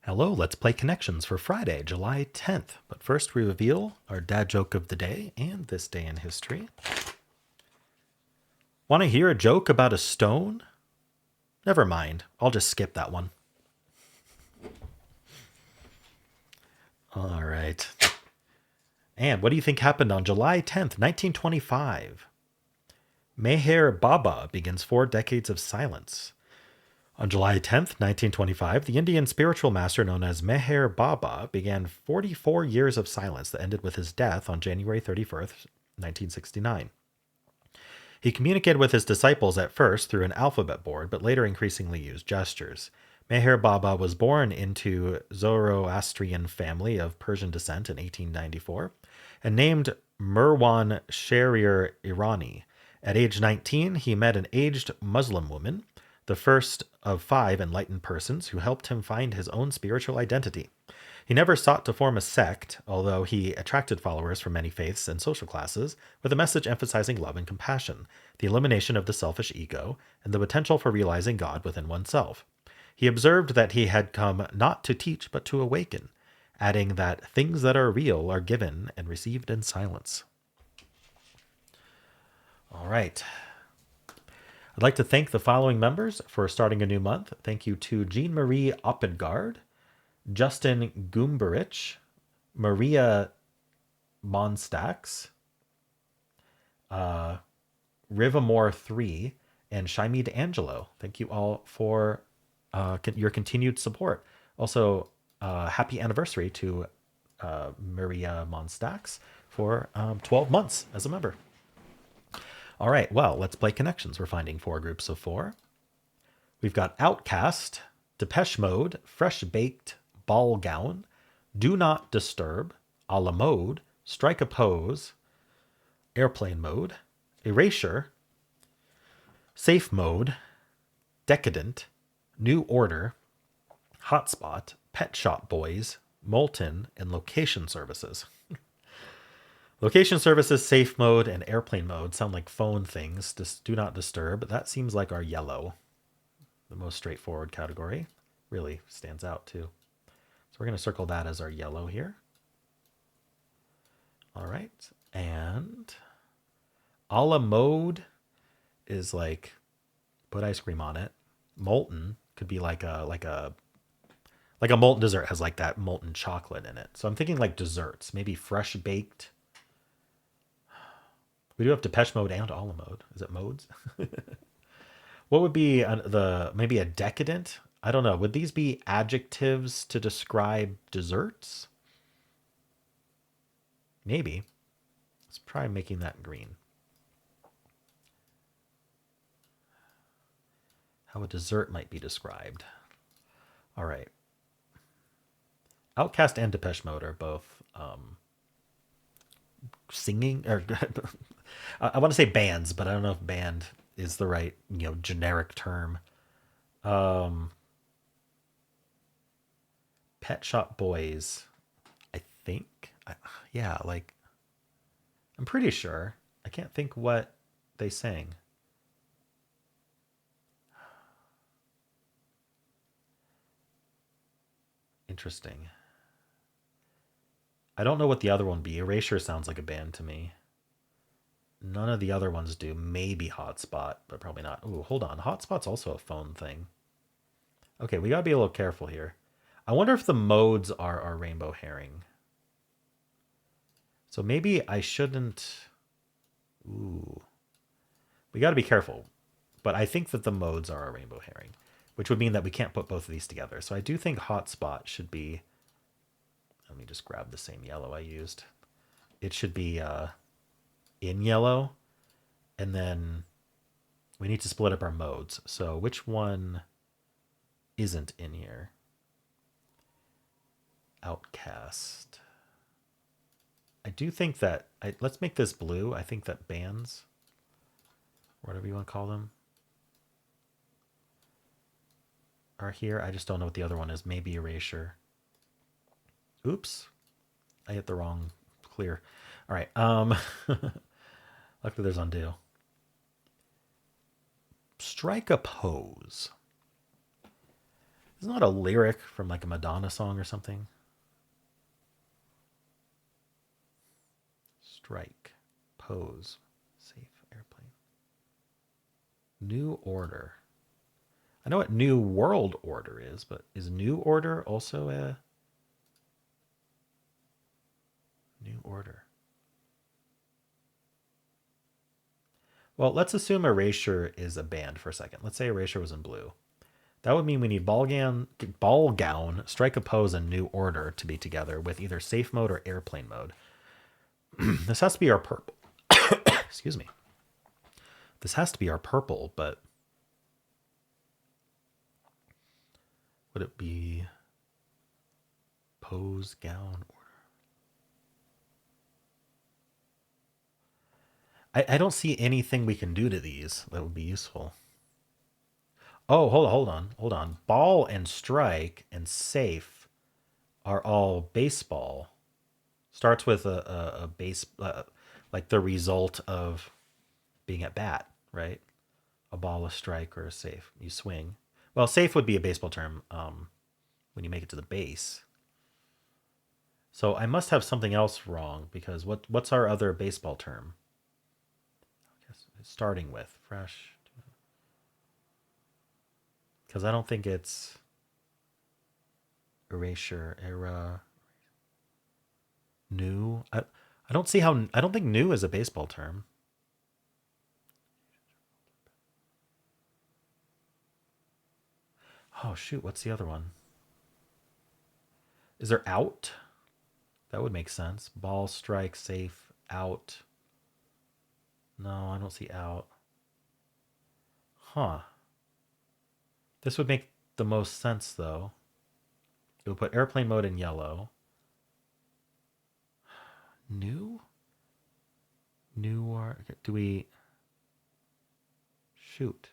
Hello, let's play Connections for Friday, July 10th. But first, we reveal our dad joke of the day and this day in history. Want to hear a joke about a stone? Never mind, I'll just skip that one. All right. And what do you think happened on July 10th, 1925? Meher Baba begins 4 decades of silence. On July 10th, 1925, the Indian spiritual master known as Meher Baba began 44 years of silence that ended with his death on January 31st, 1969. He communicated with his disciples at first through an alphabet board, but later increasingly used gestures. Meher Baba was born into Zoroastrian family of Persian descent in 1894 and named Mirwan Sharir Irani. At age 19, he met an aged Muslim woman, the first of 5 enlightened persons who helped him find his own spiritual identity. He never sought to form a sect, although he attracted followers from many faiths and social classes, with a message emphasizing love and compassion, the elimination of the selfish ego, and the potential for realizing God within oneself. He observed that he had come not to teach but to awaken, adding that things that are real are given and received in silence. All right. I'd like to thank the following members for starting a new month. Thank you to Jean-Marie Oppengard, Justin Gumberich, Maria Monstax, Rivamore3, and Shaimid Angelo. Thank you all for your continued support. Also, happy anniversary to Maria Monstax for 12 months as a member. All right, well, let's play Connections. We're finding 4 groups of 4. We've got Outcast, Depeche Mode, Fresh Baked, Ball Gown, Do Not Disturb, A la Mode, Strike a Pose, Airplane Mode, Erasure, Safe Mode, Decadent, New Order, Hotspot, Pet Shop Boys, Molten, and Location Services. Location Services, Safe Mode, and Airplane Mode sound like phone things. Just Do Not Disturb. That seems like our yellow. The most straightforward category. Really stands out too. So we're going to circle that as our yellow here. All right. And a la mode is like put ice cream on it. Molten could be like a molten dessert, has like that molten chocolate in it. So I'm thinking like desserts, maybe fresh baked. We do have Depeche Mode and a la mode. Is it modes? What would be maybe a decadent? I don't know. Would these be adjectives to describe desserts? Maybe. Let's try making that green. How a dessert might be described. All right. Outcast and Depeche Mode are both singing, or I want to say bands, but I don't know if band is the right, generic term. Pet Shop Boys, I think. Yeah, like, I'm pretty sure. I can't think what they sang. Interesting. I don't know what the other one would be. Erasure sounds like a band to me. None of the other ones do. Maybe Hotspot, but probably not. Ooh, hold on. Hotspot's also a phone thing. Okay, we gotta be a little careful here. I wonder if the modes are our rainbow herring. So maybe I shouldn't... Ooh. We gotta be careful. But I think that the modes are our rainbow herring, which would mean that we can't put both of these together. So I do think Hotspot should be... Let me just grab the same yellow I used. It should be in yellow. And then we need to split up our modes. So which one isn't in here? Outcast. I do think that... let's make this blue. I think that bands, whatever you want to call them, are here. I just don't know what the other one is. Maybe Erasure. Oops. I hit the wrong clear. All right. Luckily there's undo. Strike a pose. Isn't that a lyric from like a Madonna song or something? Strike, pose, safe, airplane. New order. I know what New World Order is, but is New Order also a new order? Well, let's assume Erasure is a band for a second. Let's say Erasure was in blue. That would mean we need ball gown, strike a pose, and new order to be together with either safe mode or airplane mode. This has to be our purple. Excuse me. This has to be our purple, but would it be pose, gown, order? I don't see anything we can do to these that would be useful. Oh, hold on. Ball and strike and safe are all baseball. Starts with a base, like the result of being at bat, right? A ball, a strike, or a safe. You swing. Well, safe would be a baseball term when you make it to the base. So I must have something else wrong because what's our other baseball term? Starting with fresh. Because I don't think it's erasure, era, new. I don't see how. I don't think new is a baseball term. Oh, shoot. What's the other one? Is there out? That would make sense. Ball, strike, safe, out. No, I don't see out. Huh. This would make the most sense, though. It would put airplane mode in yellow. New? New or do we shoot?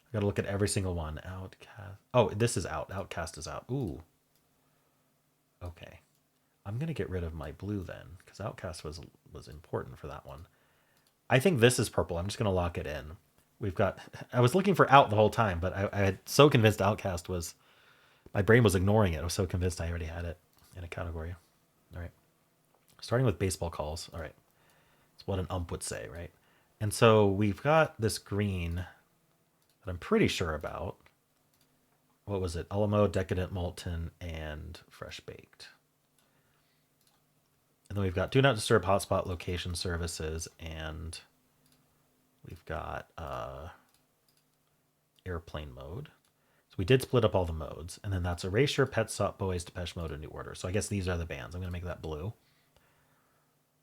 I gotta look at every single one. Outcast. Oh, this is out. Outcast is out. Ooh. Okay. I'm gonna get rid of my blue then, because Outcast was important for that one. I think this is purple. I'm just gonna lock it in. We've got. I was looking for out the whole time, but I had so convinced Outcast was. My brain was ignoring it. I was so convinced I already had it in a category. All right. Starting with baseball calls. All right. It's what an ump would say, right? And so we've got this green that I'm pretty sure about. What was it? Alamo, Decadent, Molten, and Fresh Baked. And then we've got Do Not Disturb Hotspot Location Services, and we've got Airplane Mode. So we did split up all the modes, and then that's Erasure, Pet Shop Boys, Depeche Mode, and New Order. So I guess these are the bands. I'm going to make that blue.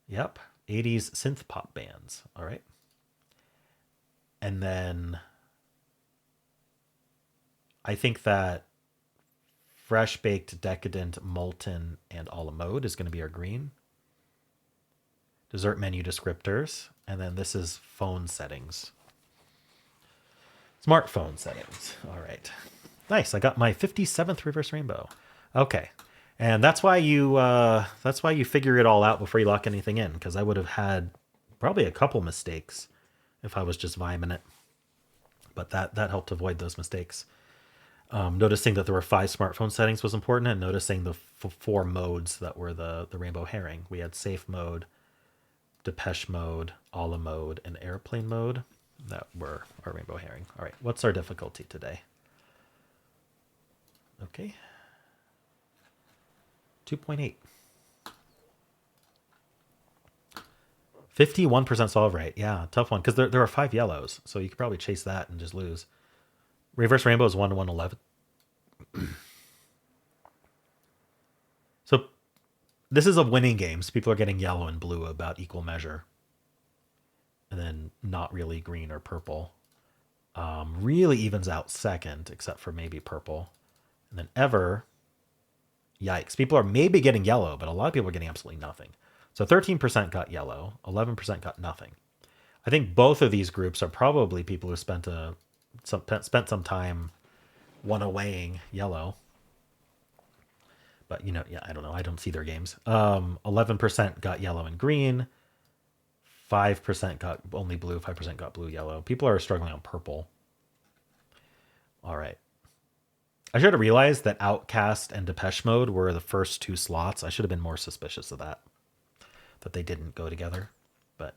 Yep. 80s synth pop bands. All right. And then I think that Fresh Baked, Decadent, Molten, and a la Mode is going to be our green. Dessert menu descriptors. And then this is phone settings. Smartphone settings. All right. Nice. I got my 57th reverse rainbow. Okay. And that's why you figure it all out before you lock anything in, because I would have had probably a couple mistakes if I was just vibing it. But that helped avoid those mistakes. Noticing that there were 5 smartphone settings was important, and noticing the 4 modes that were the rainbow herring. We had safe mode, Depeche mode, a la mode, and airplane mode. That were our rainbow herring. All right, what's our difficulty today? Okay. 2.8. 51% solve rate. Yeah, tough one. Because there are 5 yellows, so you could probably chase that and just lose. Reverse rainbow is 1 to 111. So this is a winning game. So people are getting yellow and blue about equal measure. And then not really green or purple. Really evens out second, except for maybe purple. And then ever, yikes. People are maybe getting yellow, but a lot of people are getting absolutely nothing. So 13% got yellow, 11% got nothing. I think both of these groups are probably people who spent some time one-awaying yellow. But, yeah, I don't know. I don't see their games. 11% got yellow and green. 5% got only blue. 5% got blue, yellow. People are struggling on purple. All right. I should have realized that Outcast and Depeche Mode were the first two slots. I should have been more suspicious of that they didn't go together. But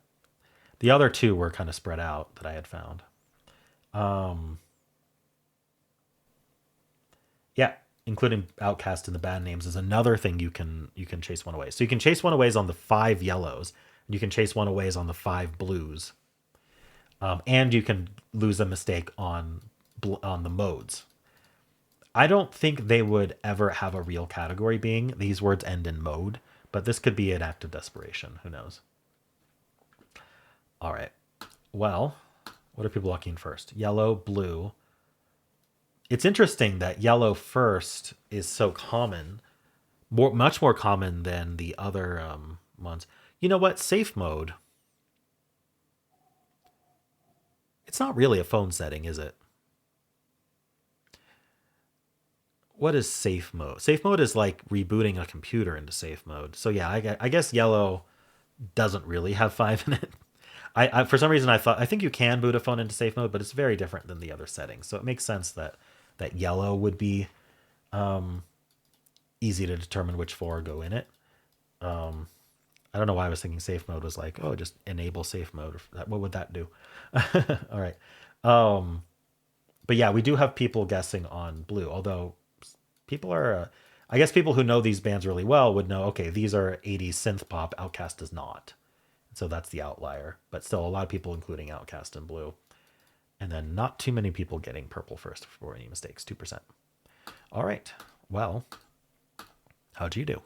the other two were kind of spread out that I had found. Um, yeah, including Outcast in the band names is another thing you can chase one away. So you can chase one aways on the 5 yellows, and you can chase one aways on the 5 blues, and you can lose a mistake on the modes. I don't think they would ever have a real category being these words end in mode, but this could be an act of desperation. Who knows? All right. Well, what are people looking first? Yellow, blue. It's interesting that yellow first is so common, much more common than the other ones. You know what? Safe mode. It's not really a phone setting, is it? What is safe mode? Safe mode is like rebooting a computer into safe mode. So yeah, I guess yellow doesn't really have 5 in it. I for some reason I think you can boot a phone into safe mode, but it's very different than the other settings. So it makes sense that yellow would be easy to determine which 4 go in it. I don't know why I was thinking safe mode was like, oh, just enable safe mode. What would that do? All right. But yeah, we do have people guessing on blue, although people are, I guess people who know these bands really well would know, okay, these are 80s synth pop. Outcast does not. So that's the outlier. But still, a lot of people including Outcast in blue. And then not too many people getting purple first for any mistakes, 2%. All right. Well, how'd you do?